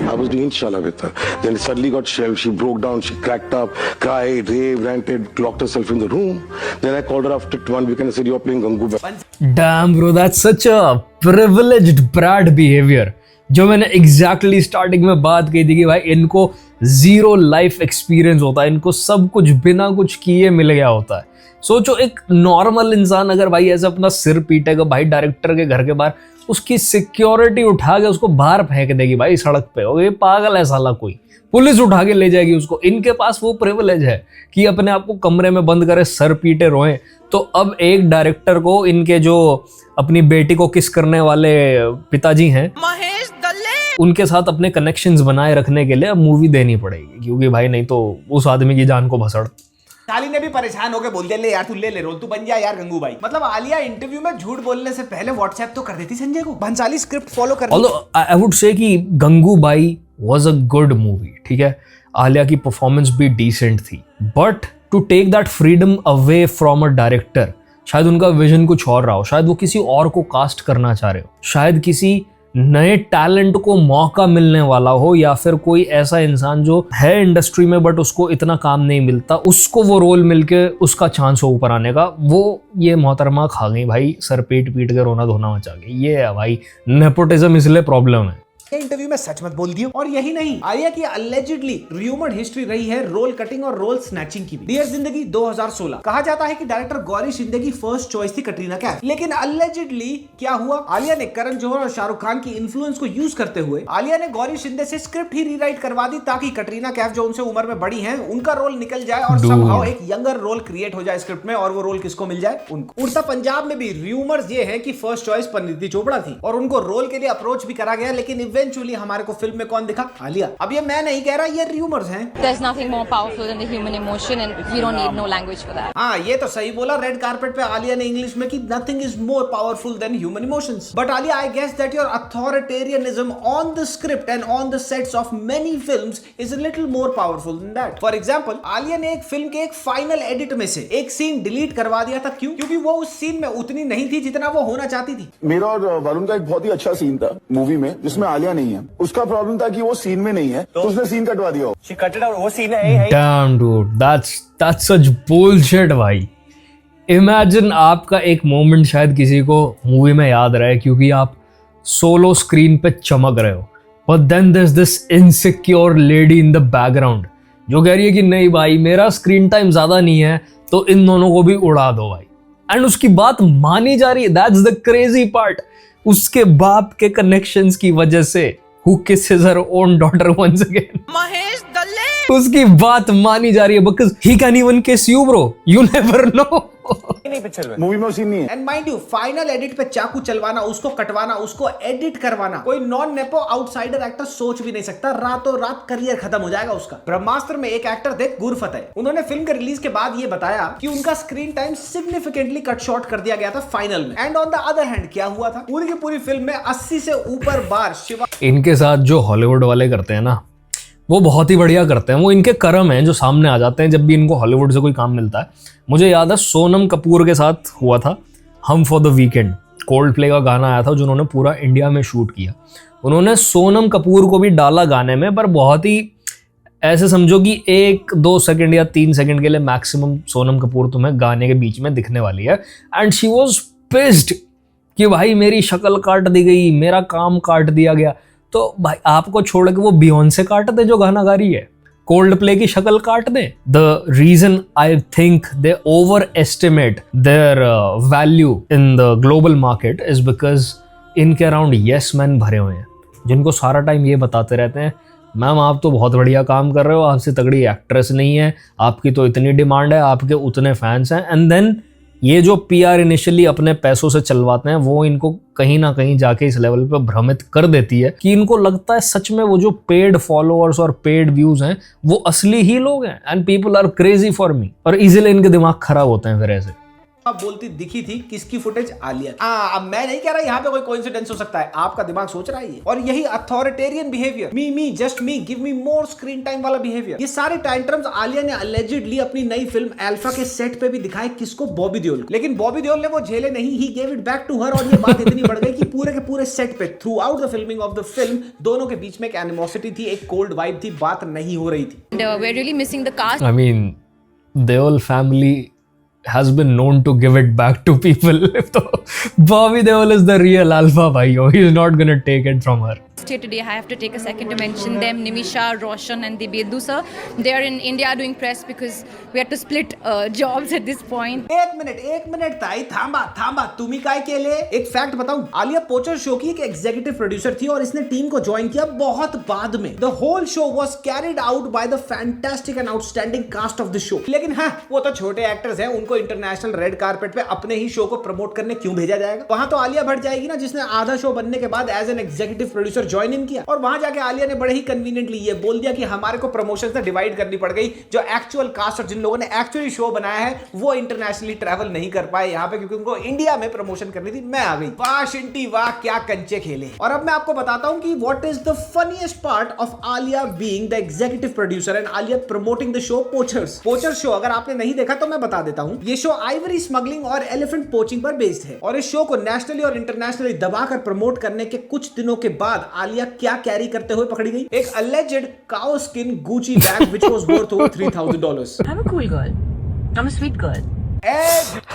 I was doing shala with her. Then it suddenly got shelved. She broke down. She cracked up, cried, raved, ranted, locked herself in the room. Then I called her after 1 week and I said, "You're playing Gangubai." Damn bro, that's such a privileged brat behavior. जो मैंने exactly starting में बात की थी कि भाई इनको zero life experience होता है, इनको सब कुछ बिना कुछ किए मिल गया होता है। सोचो एक नॉर्मल इंसान अगर भाई ऐसे अपना सिर पीटेगा भाई डायरेक्टर के घर के बाहर, उसकी सिक्योरिटी उठा के उसको बाहर फेंक देगी भाई सड़क पे, और ये पागल है साला, कोई पुलिस उठा के ले जाएगी उसको। इनके पास वो प्रिविलेज है कि अपने आप को कमरे में बंद करे, सर पीटे रोएं। तो अब एक डायरेक्टर को इनके जो अपनी बेटी को किस करने वाले पिताजी हैं महेश दल्ले, उनके साथ अपने कनेक्शंस बनाए रखने के लिए अब मूवी देनी पड़ेगी, क्योंकि भाई नहीं तो उस आदमी की जान को भसड़। साली ने भी परेशान होकर बोल दिया, ले यार तू ले रोल, तू बन जा यार गंगूबाई। मतलब आलिया इंटरव्यू में झूठ बोलने से पहले व्हाट्सएप तो कर देती संजय को, भंसाली स्क्रिप्ट फॉलो कर। Although I would say कि Gangubai was a good movie, ठीक है, आलिया की परफॉर्मेंस भी डिसेंट थी, but to take that freedom away from a director, शायद उनका विजन कुछ और रहा हो, शायद वो किसी और को कास्ट करना चाह रहे हो, शायद किसी नए टैलेंट को मौका मिलने वाला हो, या फिर कोई ऐसा इंसान जो है इंडस्ट्री में बट उसको इतना काम नहीं मिलता, उसको वो रोल मिलके उसका चांस हो ऊपर आने का, वो ये मोहतरमा खा गई भाई, सर पीट के रोना धोना मचा गई। ये है भाई नेपोटिज्म, इसलिए प्रॉब्लम है। इंटरव्यू में सच मत बोल दियो। और यही नहीं, आलिया की अलेजिडली र्यूमर्ड हिस्ट्री रही है रोल कटिंग और रोल स्नैचिंग की भी। डियर जिंदगी 2016 कहा जाता है कि डायरेक्टर गौरी शिंदे की फर्स्ट चॉइस थी कटरीना कैफ, लेकिन अलेजिडली क्या हुआ, आलिया ने करण जौहर और शाहरुख खान की इन्फ्लुएंस को यूज करते हुए आलिया ने गौरी शिंदे से स्क्रिप्ट ही रीराइट करवा दी, ताकि कटरीना कैफ जो उनसे उम्र में बड़ी है उनका रोल निकल जाए और समहाउ एक यंगर रोल क्रिएट हो जाए स्क्रिप्ट में, और वो रोल किसको मिल जाए, उनको। उड़ता पंजाब में भी र्यूमर्स ये है कि फर्स्ट चॉइस परिणीति चोपड़ा थी और उनको रोल के लिए अप्रोच भी करा गया, लेकिन इवेंचुअली हमारे को फिल्म में कौन दिखा? आलिया। अब ये मैं नहीं कह रहा, ये रूमर्स हैं। There's nothing more powerful than the human emotion, and we don't need no language for that. हाँ, ये तो सही बोला रेड कारपेट पे आलिया ने इंग्लिश में कि nothing is more powerful than human emotions. But Alia, I guess that your authoritarianism on the script and on the sets of many films is a little more powerful than that. For example, Alia ने एक film के एक final edit में से एक scene delete करवा दिया था। क्यों? क्योंकि वो उस सीन में उतनी नहीं थी जितना वो होना चाहती थी। मेरा और वरुण का एक बहुत ही अच्छा सीन था मूवी में जिसमें आलिया नहीं है। उसका प्रॉब्लम था कि वो सीन में नहीं है, तो उसने सीन कटवा दिया। She cut it out. वो सीन है। Damn dude, that's such bullshit भाई। इमेजिन आपका एक मोमेंट शायद किसी को मूवी में याद रहे क्योंकि आप सोलो स्क्रीन पे चमक रहे हो, but then there is this insecure lady in the background जो कह रही है कि नहीं भाई मेरा स्क्रीन टाइम ज्यादा नहीं है तो इन दोनों को भी उड़ा दो भाई, एंड उसकी बात मानी जा रही है। That's the crazy part. उसके बाप के कनेक्शंस की वजह से who kisses her own daughter once again, Mahesh Dalle. उसकी बात मानी जा रही है because he can even kiss you bro, you never know। नहीं पिक्चर में, मूवी में सीन नहीं है। And mind you final edit पे चाकू चलवाना, उसको कटवाना, उसको एडिट करवाना कोई नॉन नेपो आउटसाइडर एक्टर सोच भी नहीं सकता। रातों रात करियर खत्म हो जाएगा उसका। ब्रह्मास्त्र में एक एक्टर थे गुर फतेह, उन्होंने फिल्म के रिलीज के बाद ये बताया कि उनका screen time significantly cut short कर दिया गया था फाइनल में। And on the other hand क्या हुआ था, पूरी की पूरी फिल्म में 80 से ऊपर बार शिवा। इनके साथ जो हॉलीवुड वाले करते हैं ना वो बहुत ही बढ़िया करते हैं। वो इनके कर्म हैं जो सामने आ जाते हैं जब भी इनको हॉलीवुड से कोई काम मिलता है। मुझे याद है सोनम कपूर के साथ हुआ था हम for the weekend, cold play का गाना आया था जिन्होंने पूरा इंडिया में शूट किया। उन्होंने सोनम कपूर को भी डाला गाने में, पर बहुत ही ऐसे समझो कि 1-2 सेकंड या 3 सेकंड के लिए मैक्सिमम सोनम कपूर तुम्हें गाने के बीच में दिखने वाली है। एंड शी वॉज पिस्ड कि भाई मेरी शक्ल काट दी गई, मेरा काम काट दिया गया। तो भाई आपको छोड़ के वो बियॉन्से काट दे जो गाना गा रही है, कोल्ड प्ले की शक्ल काट दे। The reason I think they overestimate their value in the global market is because इनके अराउंड येस मैन भरे हुए हैं जिनको सारा टाइम ये बताते रहते हैं मैम आप तो बहुत बढ़िया काम कर रहे हो, आपसे तगड़ी एक्ट्रेस नहीं है, आपकी तो इतनी डिमांड है, आपके उतने फैंस हैं। एंड देन ये जो पीआर इनिशियली अपने पैसों से चलवाते हैं वो इनको कहीं ना कहीं जाके इस लेवल पे भ्रमित कर देती है कि इनको लगता है सच में वो जो पेड फॉलोअर्स और पेड व्यूज हैं वो असली ही लोग हैं and people are crazy for me, और इजीली इनके दिमाग खराब होते हैं फिर ऐसे। बोलती दिखी थी किसकी फुटेज? आलिया। अब मैं नहीं कह रहा यहाँ पे कोई कोइंसिडेंस हो सकता है, आपका दिमाग सोच रहा है ये। और यही authoritarian behaviour, me just me, give me more screen time वाला बिहेवियर, ये सारे टैंट्रम्स आलिया ने अलेजिडली अपनी नई फिल्म अल्फा के सेट पे भी दिखाए। किसको? बॉबी देओल। लेकिन बॉबी देओल ने वो झेले नहीं, he gave it back to her. और ये बात इतनी बढ़ गई कि पूरे के पूरे सेट पे through out the filming of the film दोनों के बीच में एक एनिमोसिटी थी, एक कोल्ड वाइब थी, बात नहीं हो रही थी। We're really missing the cast. I mean, Deol family has been known to give it back to people. So Bobby Deol is the real alpha bhaiyo. He is not gonna take it from her. Here today, I have to take a second to mention them, Nimisha, Roshan and Dibyedu sir. They are in India doing press because we had to split jobs at this point. एक minute ताई, थांबा तुम्ही काय केले? एक fact बताऊं, Alia पोचर show की एक एग्जीक्यूटिव प्रोड्यूसर थी और इसने टीम को ज्वाइन किया बहुत बाद में। The whole show was carried out by the fantastic and outstanding cast of the show. लेकिन हाँ, वो तो छोटे एक्टर्स हैं, उनको इंटरनेशनल रेड कारपेट पे अपने ही शो को प्रमोट करने क्यों भेजा जाएगा? वहां तो आलिया भट्ट जाएगी ना, जिसने आधा शो बनने के बाद as an executive producer join in किया। और वहां जाके आलिया ने बड़े ही कन्वीनियंटली ये बोल दिया कि हमारे को प्रमोशन से डिवाइड करनी पड़ गई। जो एक्चुअल कास्ट और जिन लोगों ने एक्चुअली शो बनाया है वो इंटरनेशनली ट्रैवल नहीं कर पाए यहाँ पे, क्योंकि उनको इंडिया में प्रमोशन करनी थी। मैं आ गई। वाह शिंटी वाह, क्या कंचे खेले। और अब मैं आपको बताता हूं कि what is the funniest part of Alia being the executive producer and Alia promoting the show poachers. पोचर show अगर आपने नहीं देखा तो मैं बता देता हूं। ये शो आइवरी स्मगलिंग और एलिफेंट पोचिंग पर बेस्ड है। और इस शो को नेशनली और इंटरनेशनली दबाकर प्रमोट करने के कुछ दिनों के बाद आलिया क्या कैरी करते हुए पकड़ी गई? एक alleged cow skin Gucci bag which was worth over $3,000. I'm a cool girl. I'm a sweet girl.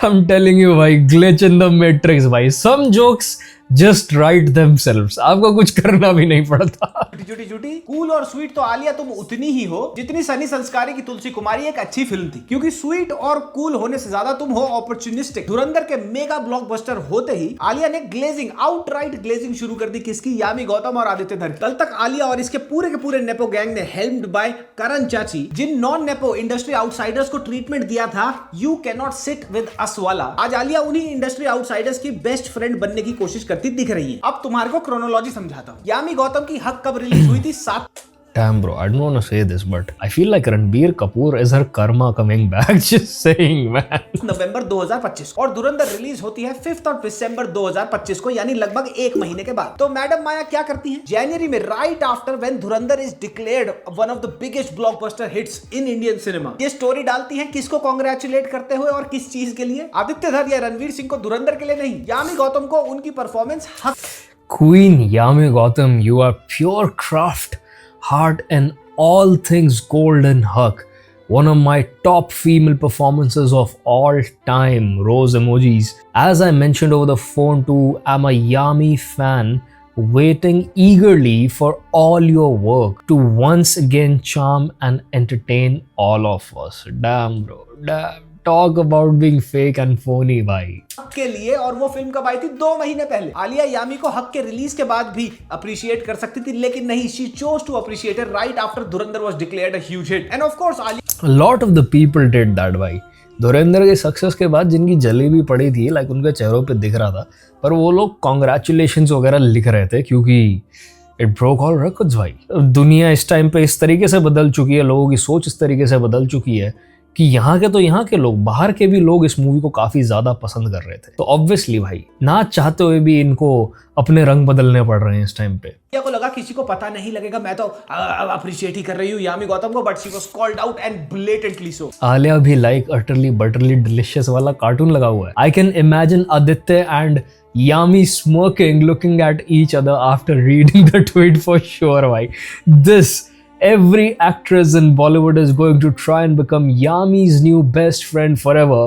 I'm telling you भाई, glitch in the matrix भाई। Some jokes just write themselves. आपको कुछ करना भी नहीं पड़ता। झूठी कूल और स्वीट तो आलिया तुम उतनी ही हो जितनी सनी संस्कारी की तुलसी कुमारी एक अच्छी फिल्म थी। क्योंकि स्वीट और कूल होने से ज्यादा तुम हो ऑपर्चुनिस्टिक। धुरंधर के मेगा ब्लॉकबस्टर होते ही आलिया ने ग्लेजिंग, आउटराइट ग्लेजिंग शुरू कर दी। किसकी? यामी गौतम और आदित्य धर। कल तक आलिया और इसके पूरे के पूरे नेपो गैंग ने हेल्प्ड बाय करण चाची, जिन नॉन नेपो इंडस्ट्री आउटसाइडर्स को ट्रीटमेंट दिया था you can not sit with us वाला। आज आलिया उन्हीं इंडस्ट्री आउटसाइडर्स की बेस्ट फ्रेंड बनने की कोशिश करती करती दिख रही है। अब तुम्हारे को क्रोनोलॉजी समझाता हूँ। यामी गौतम की हक कब रिलीज हुई थी? 7 Damn, bro, I don't want to say this, but I feel like Ranbir Kapoor is her karma coming back. Just saying, man. नवंबर 2025 और धुरंधर रिलीज होती है 5 और दिसंबर 2025 को, यानी लगभग 1 महीने के बाद। तो मैडम माया क्या करती हैं? जनवरी में right after when Dhurandhar is declared one of the biggest blockbuster hits in Indian cinema, ये स्टोरी डालती हैं किसको कांग्रेचुलेट करते हुए और किस चीज के लिए? आदित्य धर या रणवीर सिंह को धुरंधर के लिए नहीं, यामी गौतम को उनकी परफॉर्मेंस हक। Queen Yami Gautam, you are pure craft, heart and all things gold and Huck. One of my top female performances of all time. Rose emojis. As I mentioned over the phone too, I'm a Yami fan waiting eagerly for all your work to once again charm and entertain all of us. Damn bro, damn. Talk about being fake and phony भाई के लिए। और वो film कब आई थी? 2 महीने पहले। आलिया यामी को हक के रिलीज के बाद भी अप्रिशिएट कर सकती थी, लेकिन नहीं, she chose to appreciate it right after Dhurandhar was declared a huge hit. And of course Alia, lot of the people did that भाई। धुरंधर के सक्सेस के बाद जिनकी जली भी पड़ी थी, लाइक उनके चेहरों पे दिख रहा था, पर वो लोग कॉन्ग्रेचुलेशंस वगैरह लिख रहे थे क्योंकि इट ब्रोक ऑल रिकॉर्ड्स भाई। दुनिया इस टाइम पे इस तरीके से बदल चुकी है, लोगों की सोच इस तरीके से बदल चुकी है कि यहाँ के लोग, बाहर के भी लोग इस मूवी को काफी ज्यादा पसंद कर रहे थे। तो ऑब्वियसली भाई, ना चाहते हुए भी इनको अपने रंग बदलने पड़ रहे हैं इस टाइम पे। को लगा किसी को पता नहीं लगेगा, मैं तो अप्रिशिएट ही कर रही हूँ यामी गौतम को, but she was called out and blatantly so. Alia भी लाइक अटरली बटरली डिलिशियस वाला कार्टून लगा हुआ है। I can imagine Aditya and Yami smirking, looking at each other after reading the tweet for sure. Why? Every actress in Bollywood is going to try and become Yami's new best friend forever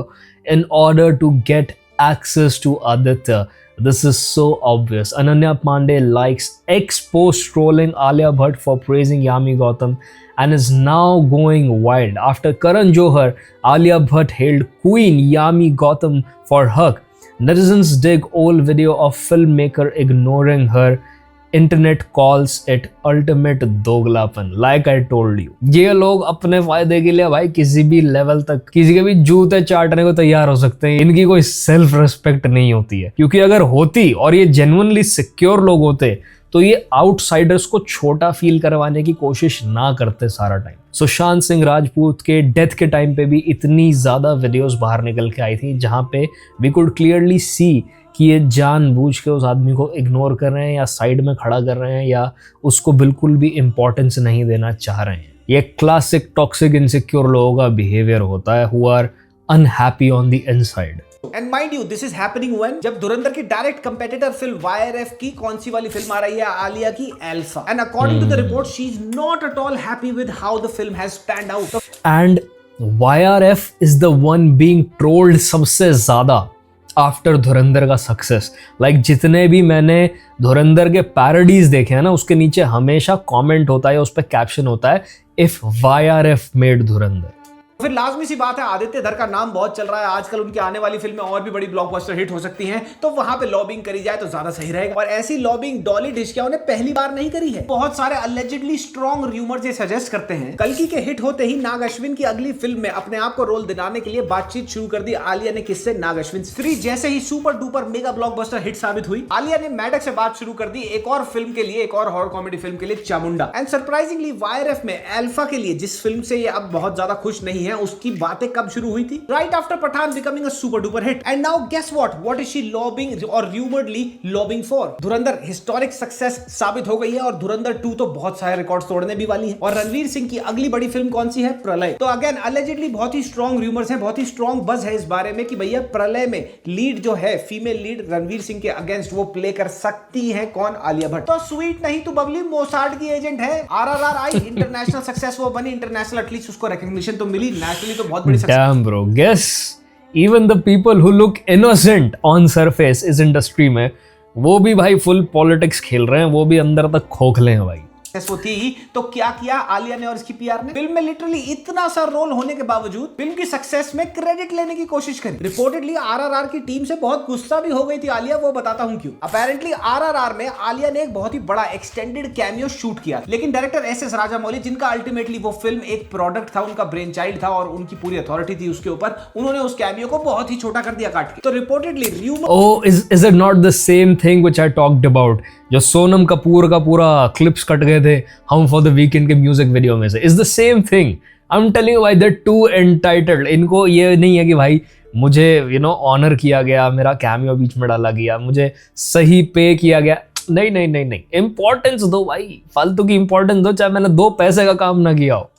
in order to get access to Aditya. This is so obvious. Ananya Pandey likes ex-post trolling Alia Bhatt for praising Yami Gautam and is now going wild. After Karan Johar, Alia Bhatt hailed Queen Yami Gautam for Huck. Netizens dig old video of filmmaker ignoring her. Internet calls it ultimate दोगलापन. Like I told you, ये लोग अपने फायदे के लिए भाई किसी भी level तक किसी के भी जूते चाटने को तैयार हो सकते हैं। इनकी कोई सेल्फ रिस्पेक्ट नहीं होती है, क्योंकि अगर होती और ये जेन्युइनली सिक्योर लोग होते तो ये आउटसाइडर्स को छोटा फील करवाने की कोशिश ना करते सारा टाइम। सुशांत सिंह राजपूत के डेथ के टाइम पे भी इतनी ज्यादा वीडियोस बाहर निकल के आई थी जहां पे वी कुड क्लियरली सी कि ये जानबूझ के उस आदमी को इग्नोर कर रहे हैं या साइड में खड़ा कर रहे हैं या उसको बिल्कुल भी इंपॉर्टेंस नहीं देना चाह रहे हैं। ये क्लासिक टॉक्सिक इनसिक्योर लोगों का बिहेवियर होता है, who are unhappy on the inside. And mind you, this is happening when जब धुरंधर की डायरेक्ट कंपेटिटर फिल्म YRF की कौन सी वाली फिल्म आ रही है? आलिया की Alpha. And according to the report she is not at all happy with how the film has panned out. And YRF is the one being trolled सबसे ज्यादा after धुरंधर का success. Like जितने भी मैंने धुरंधर के पैरोडीज देखे हैं ना, उसके नीचे हमेशा कमेंट होता है, उस पर कैप्शन होता है इफ YRF मेड धुरंधर। फिर लाजमी सी बात है, आदित्य धर का नाम बहुत चल रहा है आजकल, उनकी आने वाली फिल्में और भी बड़ी ब्लॉकबस्टर हिट हो सकती हैं, तो वहां पे लॉबिंग करी जाए तो ज्यादा सही रहेगा। और ऐसी लॉबिंग डॉली डिशकिया ने पहली बार नहीं करी है। बहुत सारे अलेजिडली स्ट्रॉन्ग रूमर्स ये सजेस्ट करते हैं कल्कि के हिट होते ही नाग अश्विन की अगली फिल्म में अपने आप को रोल दिलाने के लिए बातचीत शुरू कर दी आलिया ने। किससे? नाग अश्विन। 3 जैसे ही super duper mega blockbuster hit साबित हुई, आलिया ने मैडक से बात शुरू कर दी एक और फिल्म के लिए, एक और हॉरर कॉमेडी फिल्म के लिए, चामुंडा। एंड सरप्राइजिंगली YRF में अल्फा के लिए, जिस फिल्म से ये अब बहुत ज्यादा खुश नहीं है, उसकी बातें कब शुरू हुई थी? Right after Pathaan becoming a super duper hit. And now guess what is she lobbying और rumouredly lobbying for? Dhurandhar historic success साबित हो गई है और धुरंधर 2 तो बहुत सारे रिकॉर्ड्स तोड़ने भी वाली है। और रणवीर सिंह की अगली बड़ी फिल्म कौन सी है? प्रलय। तो अगेन अलेजिडली बहुत ही स्ट्रॉन्ग रूमर्स हैं, बहुत ही स्ट्रॉन्ग बज है इस बारे में कि भैया प्रलय में लीड जो है, फीमेल लीड रणवीर सिंह के अगेंस्ट वो प्ले कर सकती है कौन? आलिया भट्ट। तो स्वीट नहीं तो बबली मोसार्ड की एजेंट है। RRR आई, इंटरनेशनल सक्सेस वो बनी, इंटरनेशनल एटलीस्ट उसको रिकॉग्निशन तो मिली, नेशनली तो बहुत बड़ी success. Damn bro, guess even the people who look innocent on surface इस इंडस्ट्री में वो भी भाई फुल पॉलिटिक्स खेल रहे हैं, वो भी अंदर तक खोखले हैं भाई। वो थी ही, तो क्या किया आलिया ने और इसकी पीआर ने? फिल्म में लिटरली इतना सा रोल होने के बावजूद फिल्म की सक्सेस में क्रेडिट लेने की कोशिश करी। रिपोर्टेडली आरआरआर की टीम से बहुत गुस्सा भी हो गई थी आलिया, वो बताता हूं क्यों। अपेरेंटली आरआरआर में आलिया ने एक बहुत ही बड़ा एक्सटेंडेड कैमियो शूट किया, लेकिन डायरेक्टर एस राजामौली, जिनका अल्टीमेटली वो फिल्म एक प्रोडक्ट था, उनका ब्रेन चाइल्ड था और उनकी पूरी अथॉरिटी थी उसके ऊपर, उन्होंने उस कैमियो को बहुत ही छोटा कर दिया काट के। तो reportedly is it not the same thing which I talked about? जो सोनम कपूर का पूरा क्लिप्स कट गए थे हम फॉर द वीकेंड के म्यूजिक वीडियो में से, is the same thing. I am telling you भाई, दे टू एंटाइटल्ड। इनको ये नहीं है कि भाई मुझे ऑनर किया गया, मेरा कैमियो बीच में डाला गया, मुझे सही पे किया गया। नहीं नहीं नहीं नहीं, इंपॉर्टेंस दो भाई, फालतू की इंपॉर्टेंस दो, चाहे मैंने 2 पैसे का काम ना किया हो।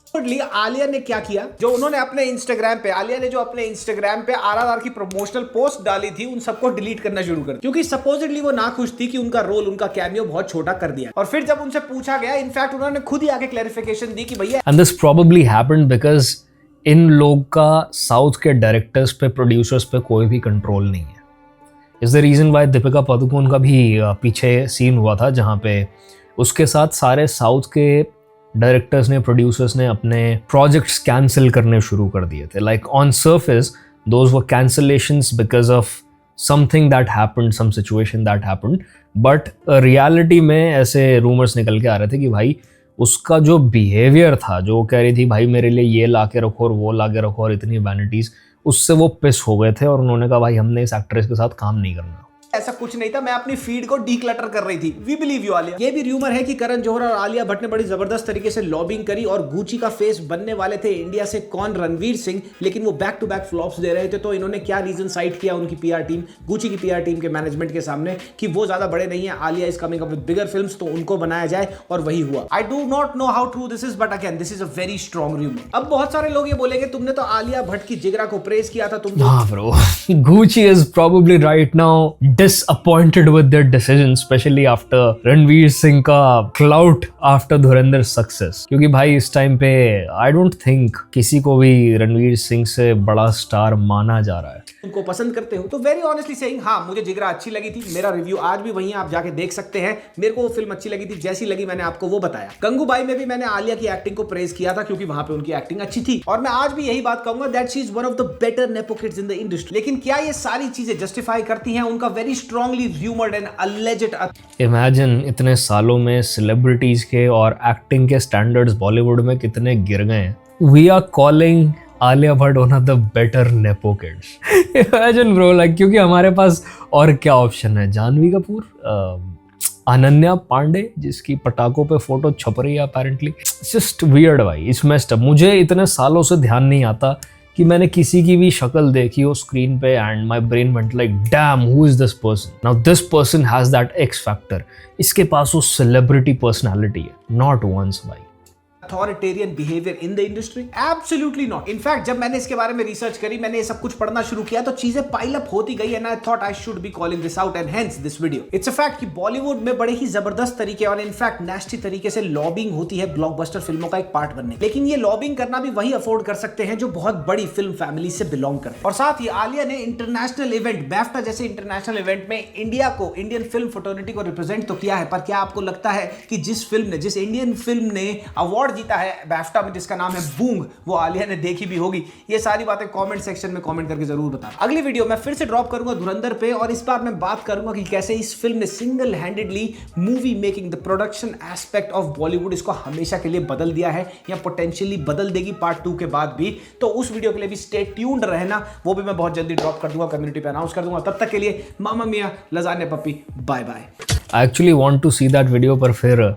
आलिया ने क्या किया, जो उन्होंने अपने इंस्टाग्राम पे, आलिया ने जो अपने इंस्टाग्राम पे आरआरआर की प्रमोशनल पोस्ट डाली थी, उन सबको डिलीट करना शुरू कर, क्योंकि सपोजिटली वो नाखुश थी कि उनका रोल, उनका कैमियो बहुत छोटा कर दिया। और फिर जब उनसे पूछा गया, इनफैक्ट उन्होंने खुद ही आके क्लैरिफिकेशन दी कि भैया, and this probably happened because in लोग का साउथ के डायरेक्टर्स पे, प्रोड्यूसर्स पे कोई भी कंट्रोल नहीं है। Is the reason why Deepika Padukone का भी पीछे सीन हुआ था, जहाँ पे उसके साथ सारे साउथ के डायरेक्टर्स ने, प्रोड्यूसर्स ने अपने प्रोजेक्ट्स कैंसिल करने शुरू कर दिए थे। Like on surface those were cancellations because of something that happened, some situation that happened, but reality में ऐसे रूमर्स निकल के आ रहे थे कि भाई उसका जो बिहेवियर था, जो कह रही थी भाई मेरे लिए ये ला के रखो और वो ला के रखो और इतनी वैनिटीज, उससे वो पिस हो गए थे और उन्होंने कहा भाई हमने इस एक्ट्रेस के साथ काम नहीं करना। ऐसा कुछ नहीं था, मैं अपनी फीड को डीक्लटर कर रही थी। We believe you Alia. ये भी रूमर है कि करण जौहर और आलिया भट्ट ने बड़ी जबरदस्त तरीके से लॉबिंग करी और गुची का फेस बनने वाले थे इंडिया से कौन, रणवीर सिंह, लेकिन वो बैक टू बैक फ्लॉप्स दे रहे थे। तो इन्होंने क्या रीजन साइट किया उनकी पीआर टीम, गुची की पीआर टीम के मैनेजमेंट के सामने, कि वो ज्यादा बड़े नहीं है, Alia is coming up with bigger films, तो उनको बनाया जाए, और वही हुआ। I do not know how true this is, but again this is a very strong rumour. अब बहुत सारे लोग ये बोलेंगे तुमने तो आलिया भट्ट की जिगरा को प्रेज किया था, तुम हाँ bro, Gucci is probably right now disappointed with their decisions, especially after Ranveer Singh का clout after धुरंधर success, क्योंकि भाई इस टाइम पे I don't think किसी को भी रणवीर सिंह से बड़ा स्टार माना जा रहा है। उनको पसंद करते हो तो वेरी ऑनेस्टली सेइंग, हाँ मुझे जिगरा अच्छी लगी थी, मेरा रिव्यू आज भी वही आप जाके देख सकते हैं। मेरे को वो फिल्म अच्छी लगी थी, जैसी लगी मैंने आपको वो बताया। गंगूबाई में भी मैंने आलिया की एक्टिंग को प्रेज किया था, क्योंकि वहां पे उनकी एक्टिंग अच्छी थी, और मैं आज भी यही बात कहूंगा that she is one of the better nepo kids in the industry. लेकिन क्या ये सारी चीजें जस्टिफाई करती हैं उनका very strongly rumoured and alleged? Imagine इतने सालों में सेलिब्रिटीज के और एक्टिंग के स्टैंडर्ड्स बॉलीवुड में कितने गिर गए हैं। We are calling Alia Bhatt one of the better nepo kids. Imagine bro, like, क्योंकि हमारे पास और क्या ऑप्शन है? जानवी कपूर, अनन्या पांडे जिसकी पटाखों पे फोटो छप रही है अपेरेंटली। जस्ट वियर्ड भाई, इट्स मेस्ड अप। मुझे इतने सालों से ध्यान नहीं आता कि मैंने किसी की भी शक्ल देखी हो स्क्रीन पे and my brain went like damn, who is this person? Now this person has that x factor. इसके पास वो सेलिब्रिटी पर्सनालिटी है, नॉट वंस भाई। Authoritarian behaviour in the industry? Absolutely not. In fact जब मैंने इसके बारे में रिसर्च करी, मैंने ये सब कुछ पढ़ना शुरू किया, तो चीजें पाइल अप होती गई and I thought I should be calling this out and hence this video. It's a fact कि बॉलीवुड में बड़े ही जबरदस्त तरीके और इनफैक्ट नेस्टी तरीके से लॉबिंग होती है ब्लॉकबस्टर फिल्मों का एक पार्ट बनने। लेकिन ये लॉबिंग करना भी वही अफोर्ड कर सकते हैं जो बहुत बड़ी फिल्म फैमिली से बिलोंग करते हैं। और साथ ही आलिया ने इंटरनेशनल इवेंट, बैफ्टा जैसे इंटरनेशनल इवेंट में इंडिया को, इंडियन फिल्म फ्रेटर्निटी को रिप्रेजेंट तो किया है, पर क्या आपको लगता है कि जिस इंडियन फिल्म ने अवार्ड जीता है बैफ्टा में, जिसका नाम है बूंग, वो आलिया ने देखी भी होगी? ये सारी बातें कमेंट सेक्शन में कमेंट करके जरूर बताना। अगली वीडियो मैं फिर से ड्रॉप करूंगा धुरंधर पे, और इस बार मैं बात करूंगा कि कैसे इस फिल्म ने single handedly movie making, the production aspect of Bollywood, इसको हमेशा के लिए बदल दिया है या पोटेंशियली बदल देगी पार्ट 2 के बाद भी। तो उस वीडियो के लिए भी स्टे ट्यून्ड रहना, वो भी मैं बहुत जल्दी ड्रॉप कर दूंगा, कम्युनिटी पे अनाउंस कर दूंगा। तब तक के लिए मामा मिया, लजानिया पप्पी, bye bye. I actually want to see that video, पर फिर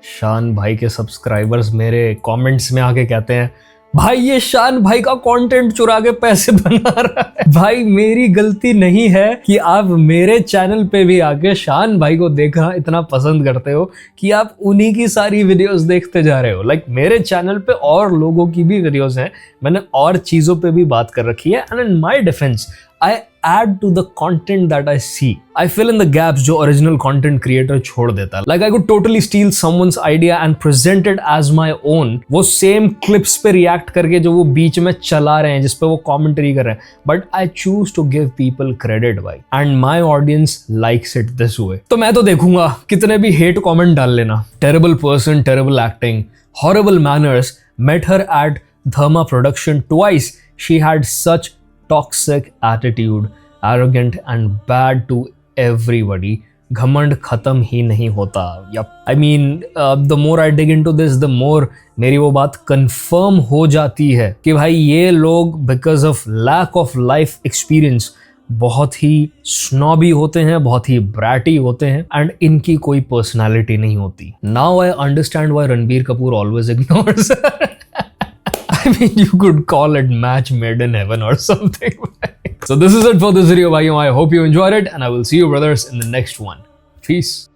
शान भाई के सब्सक्राइबर्स मेरे कमेंट्स में आके कहते हैं भाई ये शान भाई का कंटेंट चुरा के पैसे बना रहा है। भाई मेरी गलती नहीं है कि आप मेरे चैनल पे भी आके शान भाई को देखना इतना पसंद करते हो कि आप उन्हीं की सारी वीडियोस देखते जा रहे हो। लाइक मेरे चैनल पे और लोगों की भी वीडियोस हैं, मैंने और चीज़ों पे भी बात कर रखी है। And in my defence I add to the content that I see. I fill in the gaps जो original content creator छोड़ देता है. Like I could totally steal someone's idea and present it as my own. वो same clips पे react करके जो वो बीच में चला रहे हैं, जिस पे वो commentary कर रहे हैं. But I choose to give people credit भाई. And my audience likes it this way. तो मैं तो देखूंगा कितने भी hate comment डाल लेना. Terrible person, terrible acting, horrible manners. Met her at Dharma Production twice. She had such toxic attitude, arrogant and bad to everybody. घमंड खत्म ही नहीं होता. Yup. I mean, the more I dig into this, the more मेरी वो बात confirm हो जाती है कि भाई ये लोग because of lack of life experience बहुत ही snobby होते हैं, बहुत ही bratty होते हैं and इनकी कोई personality नहीं होती. Now I understand why Ranbir Kapoor always ignores her. I mean, you could call it match made in heaven or something. So this is it for this video, bhaiyon. I hope you enjoyed it and I will see you brothers in the next one. Peace.